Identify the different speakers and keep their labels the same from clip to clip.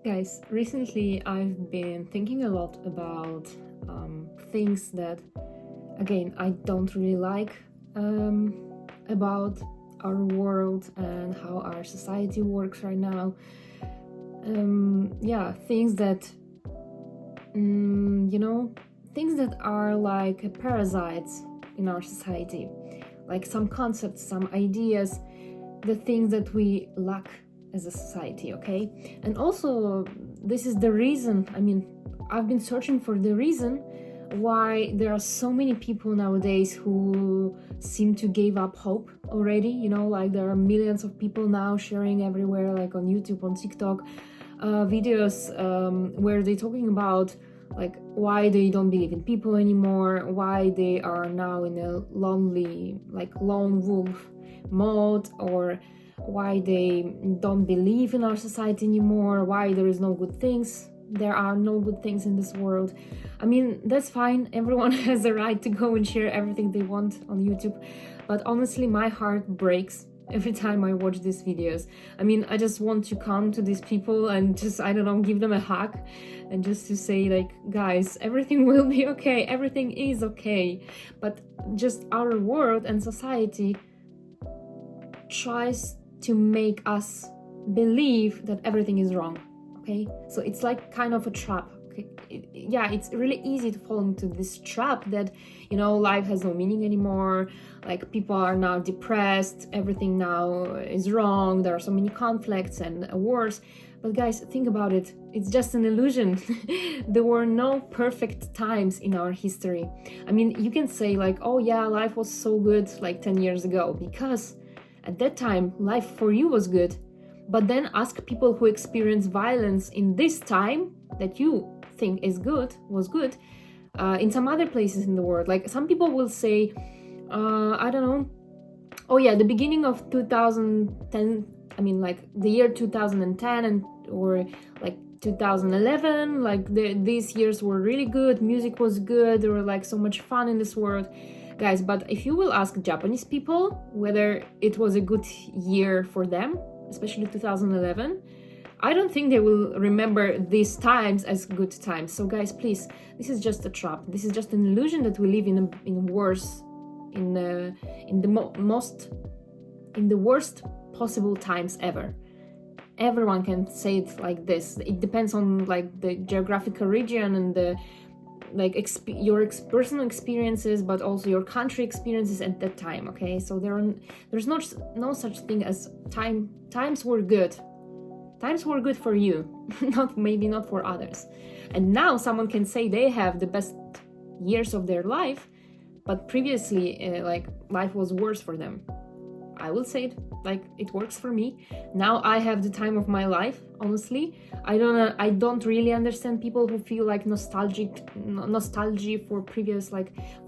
Speaker 1: Guys, recently I've been thinking a lot about things that, again, I don't really like about our world and how our society works right now. Things that, things that are like parasites in our society, like some concepts, some ideas, the things that we lack as a society, okay? And also, this is the reason, I've been searching for the reason why there are so many people nowadays who seem to give up hope already, like there are millions of people now sharing everywhere, like on YouTube, on TikTok, videos where they're talking about like why they don't believe in people anymore, why they are now in a lonely, like lone wolf mode, or why they don't believe in our society anymore, why there are no good things in this world. That's fine, everyone has the right to go and share everything they want on YouTube, but honestly my heart breaks every time I watch these videos. I just want to come to these people and just, I don't know, give them a hug and just to say like, guys, everything will be okay, everything is okay. But just our world and society tries to make us believe that everything is wrong, okay? So it's like kind of a trap, okay? It's really easy to fall into this trap that, life has no meaning anymore, like people are now depressed, everything now is wrong, there are so many conflicts and wars. But guys, think about it, it's just an illusion. There were no perfect times in our history. You can say like, oh yeah, life was so good like 10 years ago, because at that time, life for you was good. But then ask people who experience violence in this time that you think was good, in some other places in the world. Like some people will say, I don't know, oh yeah, the beginning of 2010, like the year 2010 or like 2011, like these years were really good, music was good, there were like so much fun in this world. Guys, but if you will ask Japanese people whether it was a good year for them, especially 2011, I don't think they will remember these times as good times. So guys, please, this is just a trap. This is just an illusion that we live in the worst possible times ever. Everyone can say it like this. It depends on like the geographical region and the your personal experiences, but also your country experiences at that time, okay? So there's no such thing as times were good for you. not for others. And now someone can say they have the best years of their life, but previously life was worse for them. I will say it like it works for me. Now I have the time of my life, honestly. I don't really understand people who feel like nostalgia for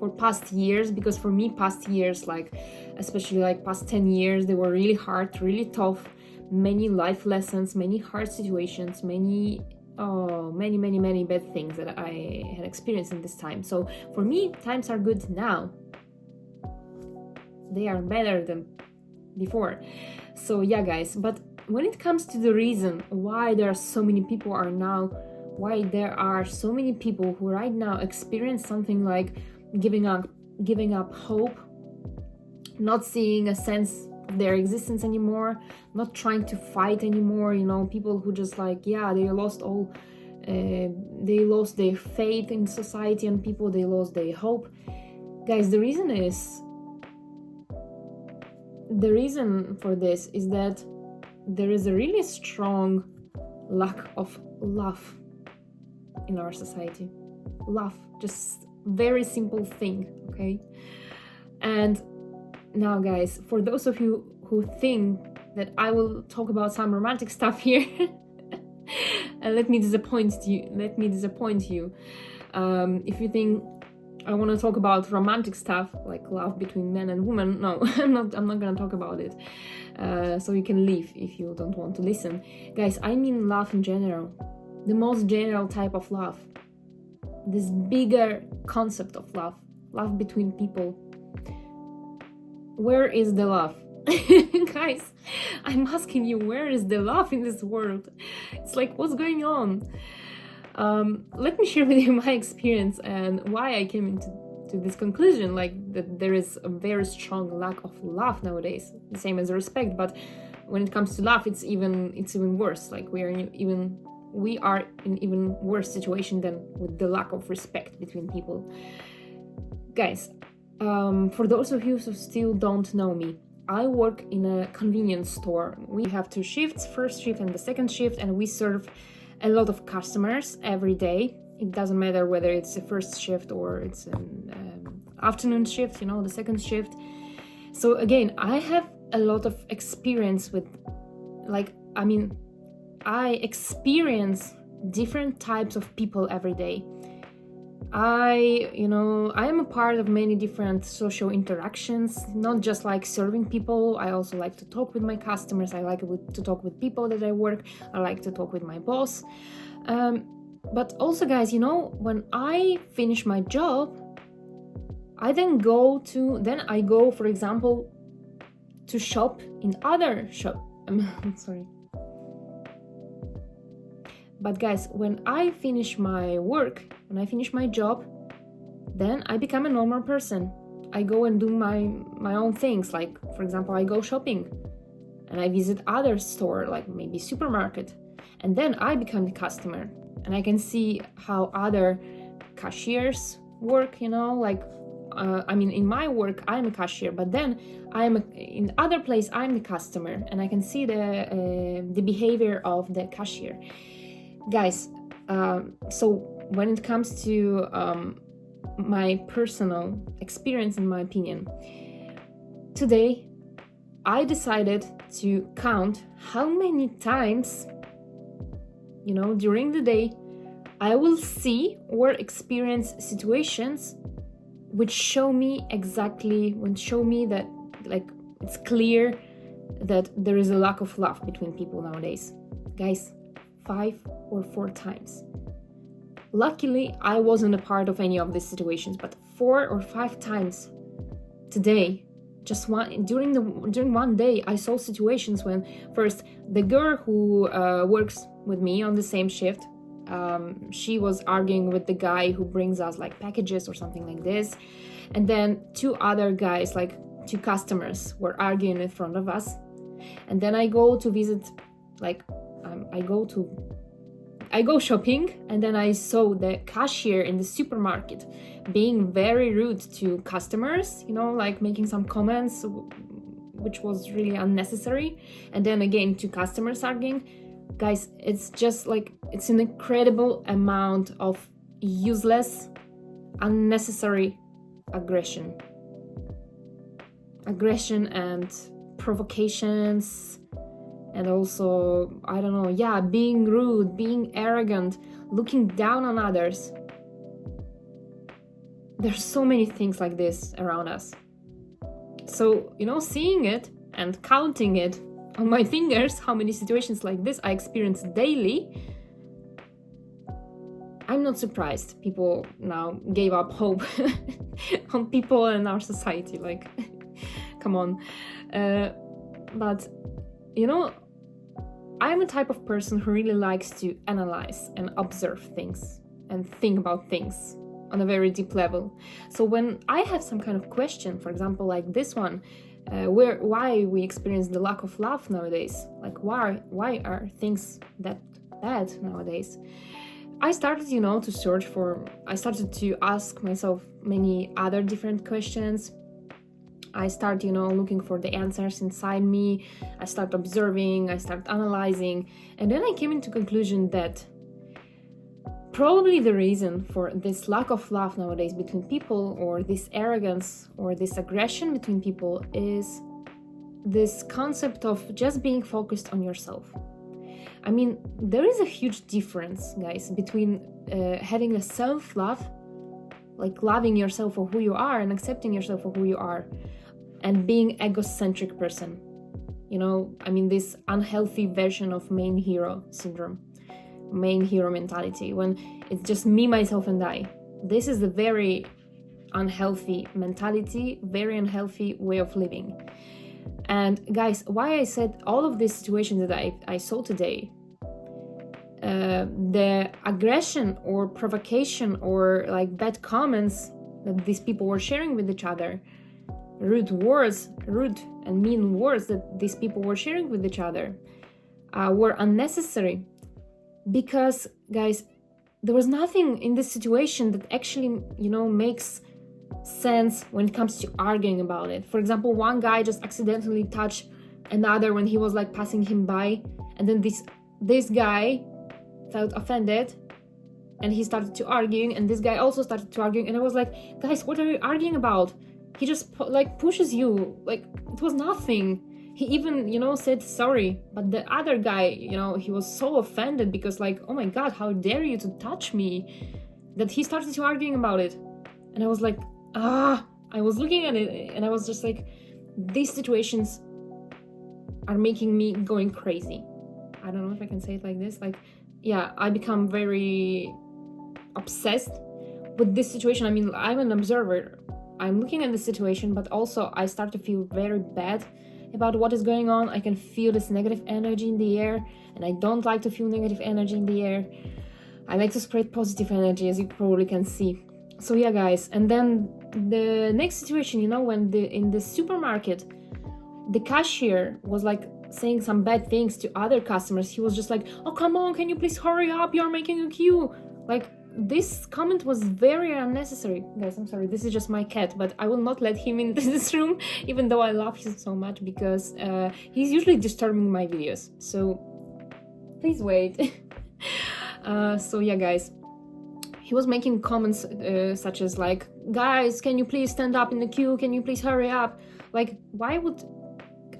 Speaker 1: for past years, because for me past years, like especially like past 10 years, they were really hard, really tough, many life lessons, many hard situations, many bad things that I had experienced in this time. So for me, times are good now. They are better than before. So yeah, guys, but when it comes to the reason why there are so many people who right now experience something like giving up hope, not seeing a sense of their existence anymore, not trying to fight anymore, people who just like, they lost their faith in society and people, they lost their hope. Guys, the reason for this is that there is a really strong lack of love in our society. Love, just very simple thing, okay? And now, guys, for those of you who think that I will talk about some romantic stuff here, and let me disappoint you. If you think I want to talk about romantic stuff like love between men and women, no, I'm not gonna talk about it. So you can leave if you don't want to listen. Guys, I mean love in general, the most general type of love, this bigger concept of love between people. Where is the love? Guys, I'm asking you, where is the love in this world? It's like, what's going on? Let me share with you my experience and why I came into this conclusion, like that there is a very strong lack of love nowadays, the same as respect. But when it comes to love, it's even worse. Like we are in even worse situation than with the lack of respect between people. Guys, for those of you who still don't know me, I work in a convenience store. We have 2 shifts, first shift and the second shift, and we serve a lot of customers every day. It doesn't matter whether it's the first shift or it's an afternoon shift, the second shift. So again, I have a lot of experience with, I experience different types of people every day. I am a part of many different social interactions, not just like serving people. I also like to talk with my customers. I like to talk with people that I work. I like to talk with my boss. But also, guys, when I finish my job, I go, for example, to shop in other shop. I'm sorry. But guys, when I finish my work, when I finish my job, then I become a normal person. I go and do my own things. Like, for example, I go shopping and I visit other store, like maybe supermarket. And then I become the customer and I can see how other cashiers work, in my work, I'm a cashier, but then in other place, I'm the customer and I can see the behavior of the cashier. Guys, so when it comes to my personal experience, in my opinion, today I decided to count how many times, during the day, I will see or experience situations which show me that, like, it's clear that there is a lack of love between people nowadays. Guys, 5 or 4 times. Luckily, I wasn't a part of any of these situations, but 4 or 5 times today, just during one day, I saw situations when first the girl who works with me on the same shift, she was arguing with the guy who brings us like packages or something like this, and then 2 other guys, like 2 customers, were arguing in front of us. And then I go to visit, I go shopping, and then I saw the cashier in the supermarket being very rude to customers, making some comments which was really unnecessary. And then again, 2 customers arguing. Guys, it's just like, it's an incredible amount of useless, unnecessary aggression and provocations. And also, being rude, being arrogant, looking down on others. There's so many things like this around us. So, seeing it and counting it on my fingers, how many situations like this I experience daily, I'm not surprised people now gave up hope on people and our society. Like, come on. But, I'm a type of person who really likes to analyze and observe things and think about things on a very deep level. So when I have some kind of question, for example, like this one, why we experience the lack of love nowadays, like why are things that bad nowadays, I started, to search I started to ask myself many other different questions. I start, looking for the answers inside me. I start observing, I start analyzing, and then I came into conclusion that probably the reason for this lack of love nowadays between people, or this arrogance or this aggression between people, is this concept of just being focused on yourself. I mean, there is a huge difference, guys, between having a self-love, like loving yourself for who you are and accepting yourself for who you are, and being egocentric person. This unhealthy version of main hero syndrome, main hero mentality, when it's just me, myself, and I. This is a very unhealthy mentality, very unhealthy way of living. And guys, why I said all of these situations that I saw today, the aggression or provocation or like bad comments that these people were sharing with each other, rude and mean words that these people were sharing with each other, were unnecessary. Because, guys, there was nothing in this situation that actually, makes sense when it comes to arguing about it. For example, one guy just accidentally touched another when he was like passing him by, and then this guy felt offended and he started to arguing, and this guy also started to arguing, and I was like, guys, what are you arguing about? He just pushes you, like it was nothing. He even said sorry, but the other guy, he was so offended because like, oh my god, how dare you to touch me, that he started to arguing about it. And I was like, I was looking at it and I was just like, these situations are making me going crazy. I don't know if I can say it like this. Like, yeah, I become very obsessed with this situation. I mean, I'm an observer. I'm looking at the situation, but also I start to feel very bad about what is going on. I can feel this negative energy in the air, and I don't like to feel negative energy in the air. I like to spread positive energy, as you probably can see. So yeah, guys, and then the next situation, when in the supermarket, the cashier was like saying some bad things to other customers. He was just like, oh, come on, can you please hurry up? You're making a queue. Like, this comment was very unnecessary. Guys, I'm sorry, this is just my cat, but I will not let him into this room, even though I love him so much, because he's usually disturbing my videos. So please wait. So yeah, guys, he was making comments such as like, guys, can you please stand up in the queue? Can you please hurry up? Like, why would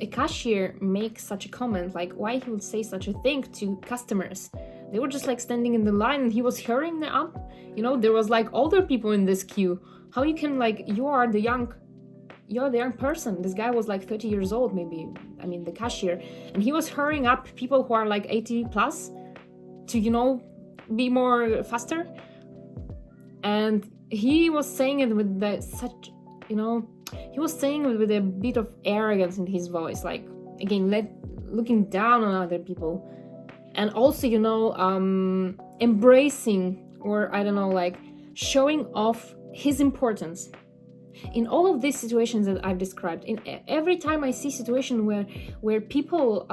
Speaker 1: a cashier make such a comment? Like, why he would say such a thing to customers? They were just like standing in the line and he was hurrying them up. There was like older people in this queue. How you can like, you're the young person. This guy was like 30 years old, maybe. I mean, the cashier. And he was hurrying up people who are like 80 plus to, be more faster. And he was saying it with he was saying it with a bit of arrogance in his voice. Like, again, looking down on other people. And also, embracing, or I don't know, like showing off his importance. In all of these situations that I've described, in every time I see situation where people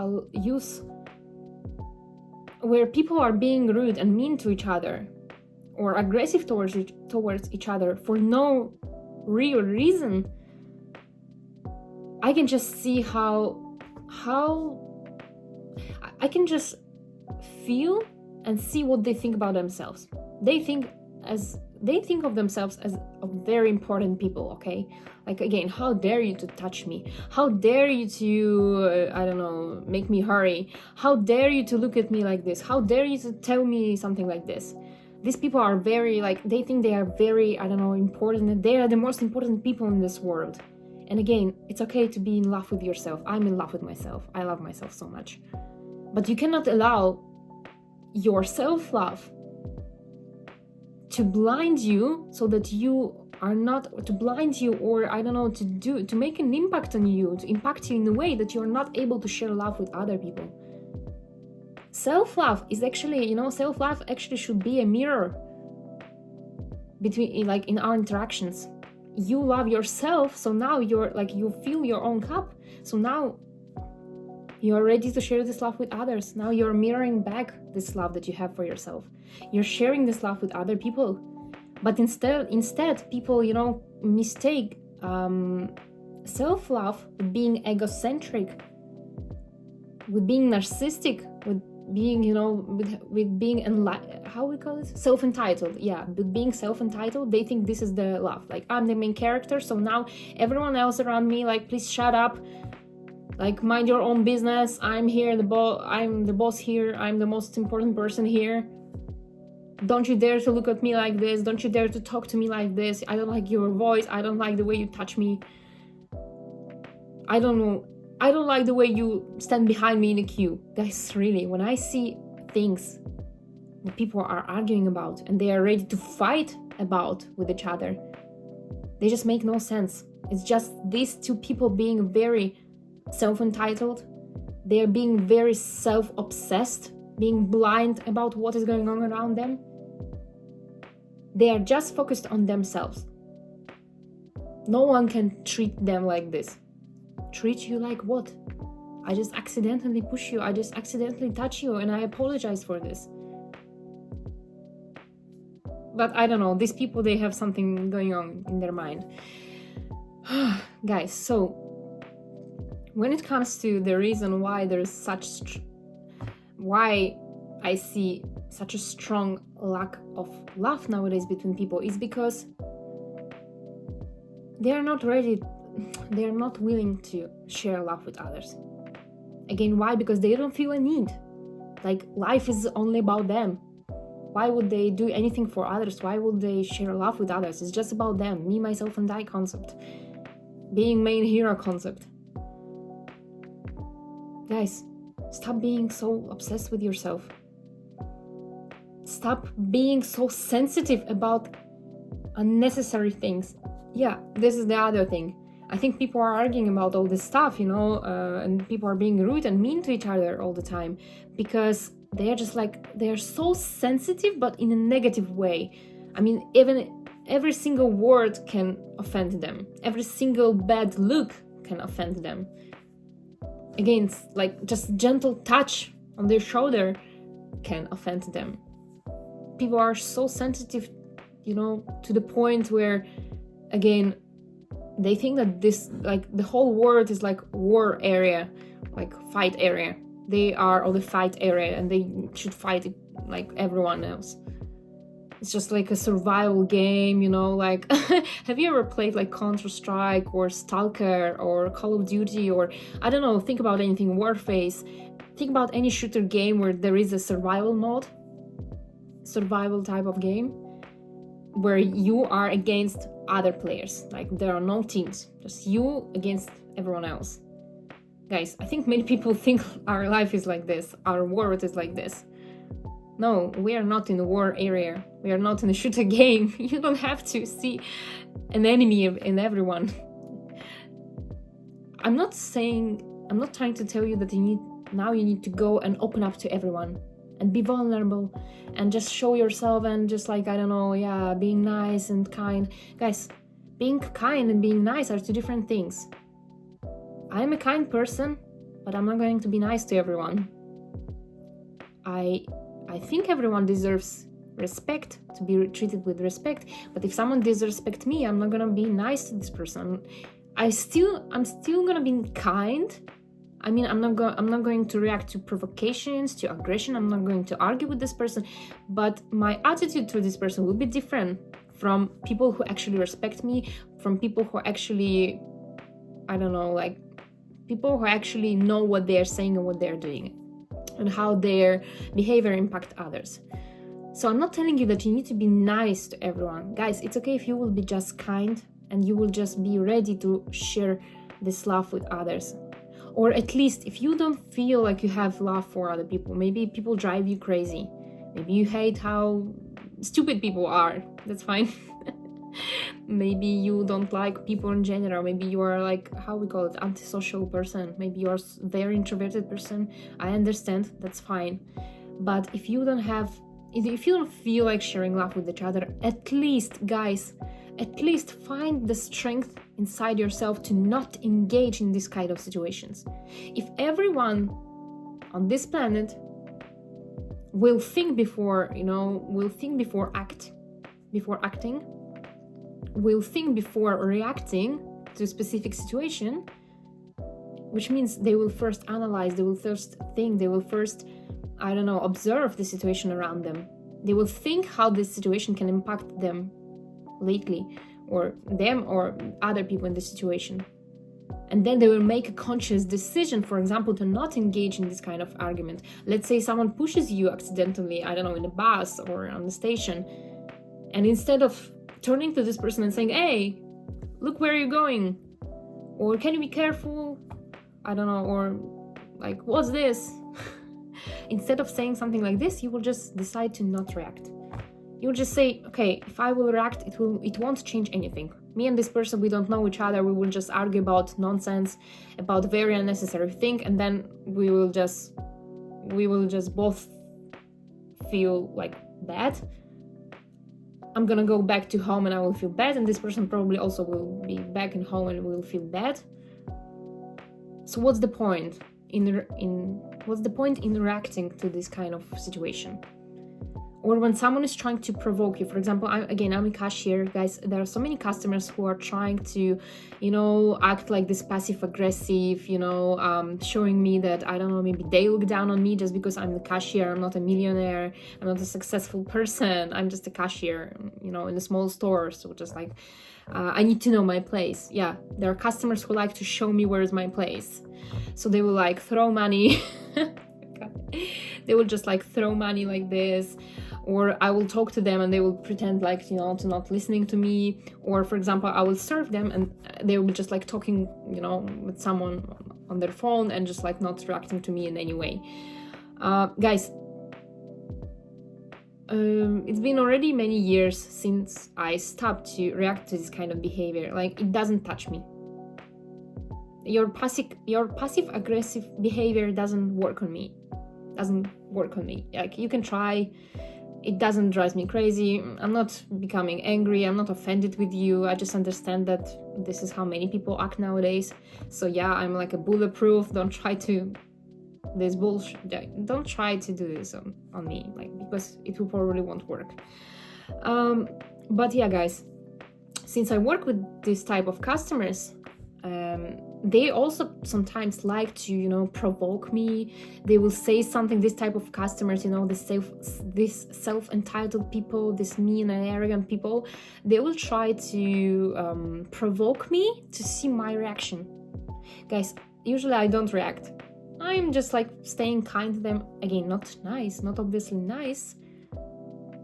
Speaker 1: are being rude and mean to each other, or aggressive towards each other for no real reason, I can just see how I can just feel and see what they think about themselves. They think of themselves as very important people, okay? Like, again, how dare you to touch me? How dare you to, make me hurry? How dare you to look at me like this? How dare you to tell me something like this? These people are very, they think they are very, important. They are the most important people in this world. And again, it's okay to be in love with yourself. I'm in love with myself. I love myself so much. But you cannot allow your self-love to blind you, so that you are not to blind you, or to make an impact on you, to impact you in a way that you're not able to share love with other people. Self-love is actually, self-love actually should be a mirror between, in our interactions. You love yourself, so now you're you fill your own cup, so now you're ready to share this love with others. Now you're mirroring back this love that you have for yourself. You're sharing this love with other people. But instead, people, mistake self-love with being egocentric, with being narcissistic, with being, with being how we call it? Self-entitled. Yeah, with being self-entitled, they think this is the love. Like, I'm the main character, so now everyone else around me, please shut up. Mind your own business. I'm here, I'm the boss here. I'm the most important person here. Don't you dare to look at me like this. Don't you dare to talk to me like this. I don't like your voice. I don't like the way you touch me. I don't like the way you stand behind me in a queue. Guys, really, when I see things that people are arguing about and they are ready to fight about with each other, they just make no sense. It's just these two people being very self-entitled. They're being very self-obsessed, being blind about what is going on around them. They are just focused on themselves. No one can treat them like this. Treat you like what? I just accidentally push you, I just accidentally touch you, and I apologize for this. But I don't know, these people, they have something going on in their mind. Guys, so when it comes to the reason why there's why I see such a strong lack of love nowadays between people, is because they are not ready, they are not willing to share love with others. Again, why? Because they don't feel a need. Like, life is only about them. Why would they do anything for others? Why would they share love with others? It's just about them. Me, myself, and I concept. Being main hero concept. Guys, stop being so obsessed with yourself. Stop being so sensitive about unnecessary things. Yeah, this is the other thing. I think people are arguing about all this stuff, and people are being rude and mean to each other all the time because they are just like, they are so sensitive, but in a negative way. I mean, even every single word can offend them. Every single bad look can offend them. Again, it's like just gentle touch on their shoulder can offend them. People are so sensitive, to the point where, again, they think that this, like, the whole world is like war area, like fight area. They are on the fight area and they should fight it like everyone else. It's just like a survival game, like have you ever played like Counter-Strike or Stalker or Call of Duty, or I don't know, think about anything, Warface. Think about any shooter game where there is a survival mode, survival type of game, where you are against other players. Like, there are no teams, just you against everyone else. Guys, I think many people think our life is like this, our world is like this. No, we are not in a war area. We are not in a shooter game. You don't have to see an enemy in everyone. I'm not trying to tell you that you need to go and open up to everyone and be vulnerable and just show yourself and just like, I don't know, being nice and kind. Guys, being kind and being nice are two different things. I'm a kind person, but I'm not going to be nice to everyone. I think everyone deserves respect, to be treated with respect, but if someone disrespects me, I'm not gonna be nice to this person. I'm still gonna be kind. I mean, I'm not going to react to provocations, to aggression. I'm not going to argue with this person, but my attitude to this person will be different from people who actually respect me, from people who actually, I don't know, like people who actually know what they are saying and what they are doing and how their behavior impact others. So I'm not telling you that you need to be nice to everyone. Guys, it's okay if you will be just kind and you will just be ready to share this love with others. Or at least if you don't feel like you have love for other people, maybe people drive you crazy. Maybe you hate how stupid people are. That's fine. Maybe you don't like people in general. Maybe you are like, how we call it, antisocial person. Maybe you are a very introverted person. I understand, that's fine. But if you don't feel like sharing love with each other, at least, guys, find the strength inside yourself to not engage in this kind of situations. If everyone on this planet will think before acting, will think before reacting to a specific situation, which means they will first analyze, they will first think, they will first, observe the situation around them. They will think how this situation can impact them lately, or them or other people in this situation. And then they will make a conscious decision, for example, to not engage in this kind of argument. Let's say someone pushes you accidentally, in a bus or on the station, and instead of turning to this person and saying, hey, look where you're going, or can you be careful, or like, what's this? Instead of saying something like this, you will just decide to not react. You'll just say, okay, if I will react, it won't change anything. Me and this person, we don't know each other. We will just argue about nonsense, about very unnecessary thing, and then we will just both feel like bad. I'm gonna go back to home and I will feel bad, and this person probably also will be back in home and will feel bad. So what's the point in reacting to this kind of situation? Or when someone is trying to provoke you, for example, I'm a cashier, guys. There are so many customers who are trying to, act like this passive aggressive, showing me that, I don't know, maybe they look down on me just because I'm the cashier. I'm not a millionaire. I'm not a successful person. I'm just a cashier, in a small store. So just like, I need to know my place. Yeah, there are customers who like to show me where is my place. So they will like throw money. They will just like throw money like this, or I will talk to them and they will pretend like, to not listening to me. Or for example, I will serve them and they will be just like talking, with someone on their phone and just like not reacting to me in any way. Guys, it's been already many years since I stopped to react to this kind of behavior. Like, it doesn't touch me. Your passive aggressive behavior doesn't work on me. Like, you can try. It doesn't drive me crazy. I'm not becoming angry. I'm not offended with you. I just understand that this is how many people act nowadays. So yeah, I'm like a bulletproof. Don't try to this bullshit. Don't try to do this on me, like, because it will probably won't work. But yeah, guys, since I work with this type of customers, they also sometimes like to, provoke me. They will say something. This type of customers, this self-entitled people, this mean and arrogant people, they will try to provoke me to see my reaction. Guys, usually I don't react. I'm just like staying kind to them. Again, not nice, not obviously nice,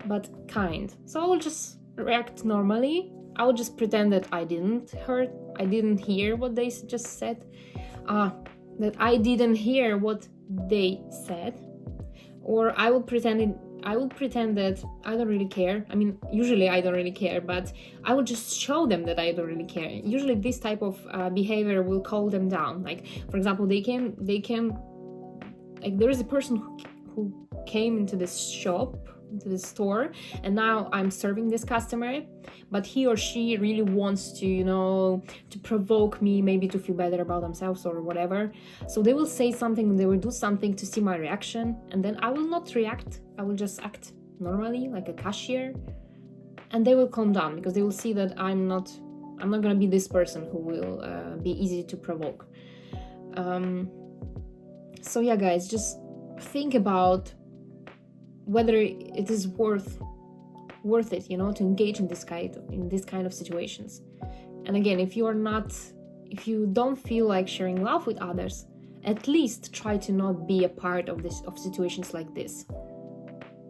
Speaker 1: but kind. So I will just react normally. I will just pretend that I didn't hear what they just said, that I didn't hear what they said, or I will pretend that I don't really care. I mean, usually I don't really care, but I will just show them that I don't really care. Usually this type of behavior will calm them down. Like, for example, they can like, there is a person who came into this shop, into the store, and now I'm serving this customer, but he or she really wants to, to provoke me, maybe to feel better about themselves or whatever. So they will say something, they will do something to see my reaction, and then I will not react. I will just act normally like a cashier, and they will calm down because they will see that I'm not gonna be this person who will be easy to provoke. So yeah, guys, just think about whether it is worth it, to engage in this kind of situations. And again, if you don't feel like sharing love with others, at least try to not be a part of situations like this.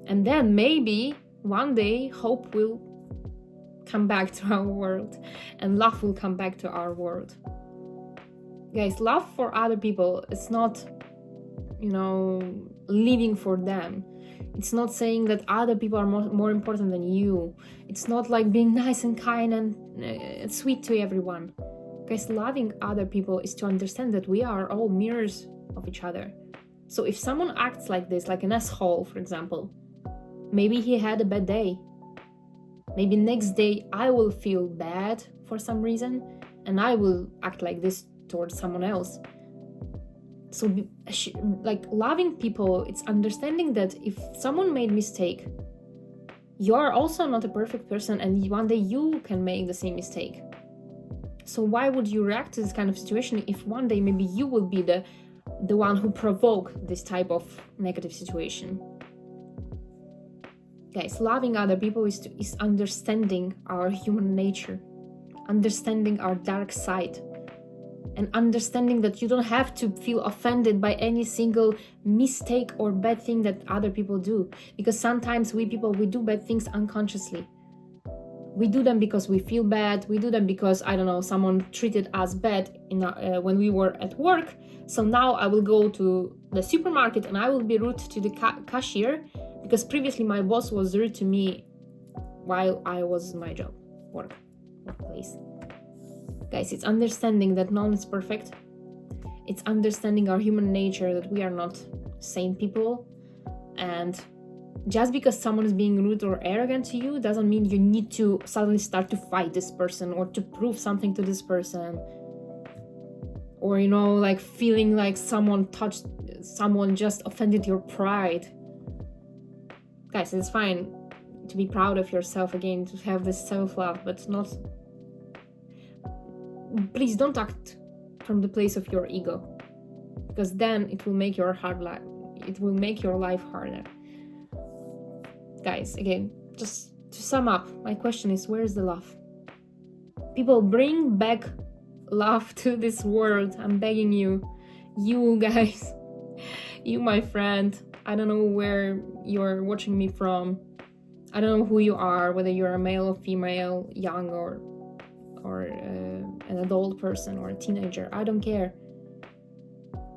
Speaker 1: And then maybe one day hope will come back to our world and love will come back to our world. Guys, love for other people is not, living for them. It's not saying that other people are more important than you. It's not like being nice and kind and sweet to everyone. Guys, loving other people is to understand that we are all mirrors of each other. So if someone acts like this, like an asshole, for example, maybe he had a bad day. Maybe next day I will feel bad for some reason and I will act like this towards someone else. So like, loving people, it's understanding that if someone made mistake, you are also not a perfect person and one day you can make the same mistake. So why would you react to this kind of situation if one day maybe you will be the one who provoke this type of negative situation? Guys, loving other people is understanding our human nature, understanding our dark side, and understanding that you don't have to feel offended by any single mistake or bad thing that other people do. Because sometimes we do bad things unconsciously. We do them because we feel bad. We do them because, I don't know, someone treated us bad when we were at work. So now I will go to the supermarket and I will be rude to the cashier because previously my boss was rude to me while I was in my job, work, workplace. Guys, it's understanding that no one is perfect. It's understanding our human nature, that we are not sane people. And just because someone is being rude or arrogant to you doesn't mean you need to suddenly start to fight this person or to prove something to this person. Or, you know, like feeling like someone just offended your pride. Guys, it's fine to be proud of yourself again, to have this self-love, but not... Please don't act from the place of your ego, because then it will make your life harder. Guys, again, just to sum up, my question is, where is the love? People, bring back love to this world. I'm begging you. You guys, you, my friend, I don't know where you're watching me from. I don't know who you are, whether you're a male or female, young or an adult person or a teenager. I don't care.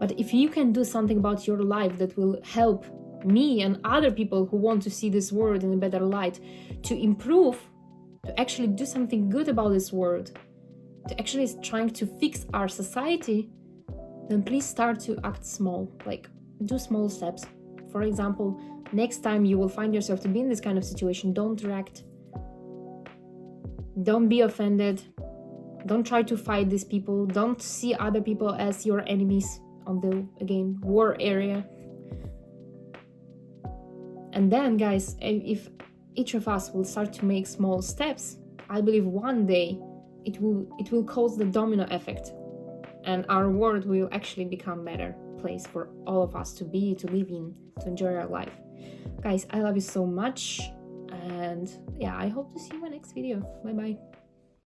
Speaker 1: But if you can do something about your life that will help me and other people who want to see this world in a better light, to improve, to actually do something good about this world, to actually trying to fix our society, then please start to act small, like do small steps. For example, next time you will find yourself to be in this kind of situation, don't react. Don't be offended. Don't try to fight these people. Don't see other people as your enemies on the, again, war area. And then, guys, if each of us will start to make small steps, I believe one day it will cause the domino effect, and our world will actually become a better place for all of us to be, to live in, to enjoy our life. Guys, I love you so much, and yeah, I hope to see you in my next video. Bye bye.